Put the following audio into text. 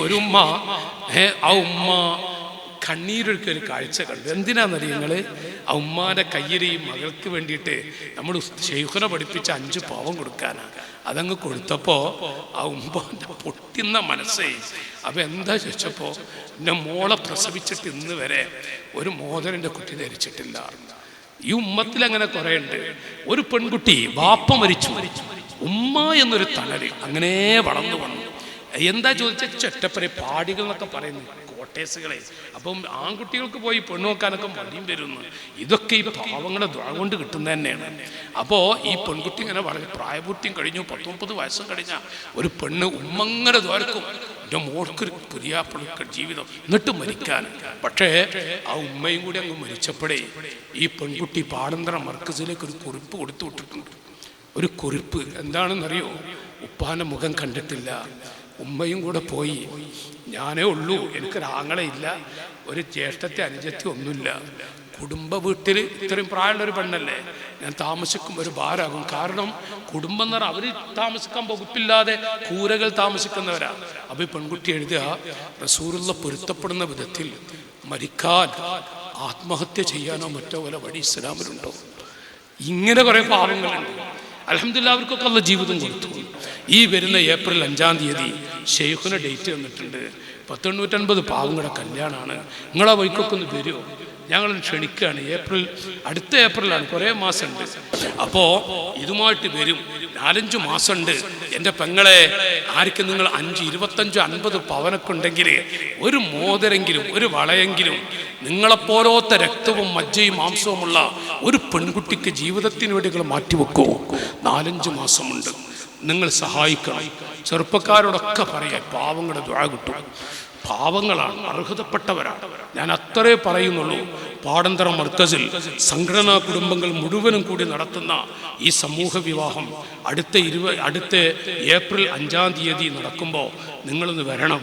ഒരു ഉമ്മ ആ ഉമ്മ കണ്ണീരൊഴുക്കിയ ഒരു കാഴ്ച കണ്ടു. എന്തിനാണെന്നറിയ നിങ്ങൾ? ആ ഉമ്മാൻ്റെ കയ്യിൽ ഈ മകൾക്ക് വേണ്ടിയിട്ട് നമ്മൾ ശൈഖുനെ പഠിപ്പിച്ച 5 പാവം കൊടുക്കാനാണ്. അതങ്ങ് കൊടുത്തപ്പോൾ ആ ഉമ്മാൻ്റെ പൊട്ടുന്ന മനസ്സേ. അപ്പം എന്താ ചോദിച്ചപ്പോൾ, എൻ്റെ മോളെ പ്രസവിച്ചിട്ട് ഇന്ന് വരെ ഒരു മോതിരം എൻ്റെ കുട്ടി ധരിച്ചിട്ടില്ല. ഈ ഉമ്മത്തിൽ അങ്ങനെ കുറേ ഉണ്ട്. ഒരു പെൺകുട്ടി വാപ്പ മരിച്ചു, ഉമ്മ എന്നൊരു തണല് അങ്ങനെ വളർന്നു വന്നു. എന്താ ചോദിച്ചാൽ ചൊറ്റപ്പരെ പാടികൾ എന്നൊക്കെ പറയുന്നു, കോട്ടേഴ്സുകളെ. അപ്പം ആൺകുട്ടികൾക്ക് പോയി പെണ്ണു നോക്കാനൊക്കെ മടിയും വരുന്നു. ഇതൊക്കെ ഈ പാവങ്ങളുടെ ദ്വാ കൊണ്ട് കിട്ടുന്നത് തന്നെയാണ്. അപ്പോൾ ഈ പെൺകുട്ടി ഇങ്ങനെ വളരെ പ്രായപൂർത്തിയും കഴിഞ്ഞു, 19 വയസ്സും കഴിഞ്ഞ ഒരു പെണ്ണ് ഉമ്മങ്ങനെ ദ്വാരക്കും, എൻ്റെ മോൾക്കൊരു പുതിയാപ്പിളക്ക് ജീവിതം എന്നിട്ട് മരിക്കാൻ. പക്ഷേ ആ ഉമ്മയും കൂടി അങ്ങ് മരിച്ചപ്പോഴേ ഈ പെൺകുട്ടി പാടന്തറ മർക്കസിലേക്ക് ഒരു കുറിപ്പ് കൊടുത്തു വിട്ടിട്ടുണ്ട്. ഒരു കുറിപ്പ് എന്താണെന്നറിയോ? ഉപ്പാൻ്റെ മുഖം കണ്ടിട്ടില്ല, ഉമ്മയും കൂടെ പോയി, ഞാനേ ഉള്ളൂ, എനിക്കൊരാങ്ങളെ ഇല്ല, ഒരു ജ്യേഷ്ഠത്തെ അനുജത്തി ഒന്നുമില്ല. കുടുംബ വീട്ടിൽ ഇത്രയും പ്രായമുള്ളൊരു പെണ്ണല്ലേ, ഞാൻ താമസിക്കും ഒരു ഭാരമാകും. കാരണം കുടുംബം എന്ന് പറഞ്ഞാൽ അവർ താമസിക്കാൻ വകുപ്പില്ലാതെ കൂരകൾ താമസിക്കുന്നവരാ. അപ്പോൾ ഈ പെൺകുട്ടി എഴുതുക, റസൂലുള്ള പൊരുത്തപ്പെടുന്ന വിധത്തിൽ മരിക്കാൻ ആത്മഹത്യ ചെയ്യാനോ മറ്റോ വല്ല വഴി ഇസ്ലാമിലുണ്ടോ? ഇങ്ങനെ കുറേ പാവങ്ങളുണ്ട്. അൽഹംദുലില്ലാഹ് അവർക്കൊക്കെ ഉള്ള ജീവിതം കൊടുത്തു. ഈ വരുന്ന ഏപ്രിൽ 5-ാം തീയതി ഷെയ്ഖിന് ഡേറ്റ് തന്നിട്ടുണ്ട്. 150 പാവങ്ങളുടെ കല്യാണമാണ്. നിങ്ങളെ വൈക്കൊക്കെ ഒന്ന് വരുമോ? ഞങ്ങൾ ക്ഷണിക്കുകയാണ്. അടുത്ത ഏപ്രിലാണ്, കുറേ മാസമുണ്ട്. അപ്പോൾ ഇതുമായിട്ട് വരും. 4-5 മാസമുണ്ട്. എൻ്റെ പെങ്ങളെ ആർക്കും നിങ്ങൾ 5, 25, 50 പവനൊക്കെ ഉണ്ടെങ്കിൽ ഒരു മോതിരെങ്കിലും ഒരു വളയെങ്കിലും നിങ്ങളെപ്പോലത്തെ രക്തവും മജ്ജയും മാംസവുമുള്ള ഒരു പെൺകുട്ടിക്ക് ജീവിതത്തിന് വേണ്ടി നിങ്ങൾ മാറ്റിവെക്കൂ. 4-5 മാസമുണ്ട്. നിങ്ങൾ സഹായിക്കണം. ചെറുപ്പക്കാരോടൊക്കെ പറയാം, പാവങ്ങളുടെ ദുആ കിട്ടും. പാവങ്ങളാണ്, അർഹതപ്പെട്ടവരാണ്. ഞാൻ അത്രേ പറയുന്നുള്ളൂ. പാടന്തറ മർക്കസിൽ സംഘടനാ കുടുംബങ്ങൾ മുഴുവനും കൂടി നടത്തുന്ന ഈ സമൂഹ വിവാഹം അടുത്ത ഏപ്രിൽ 5-ാം തീയതി നടക്കുമ്പോൾ നിങ്ങളൊന്ന് വരണം.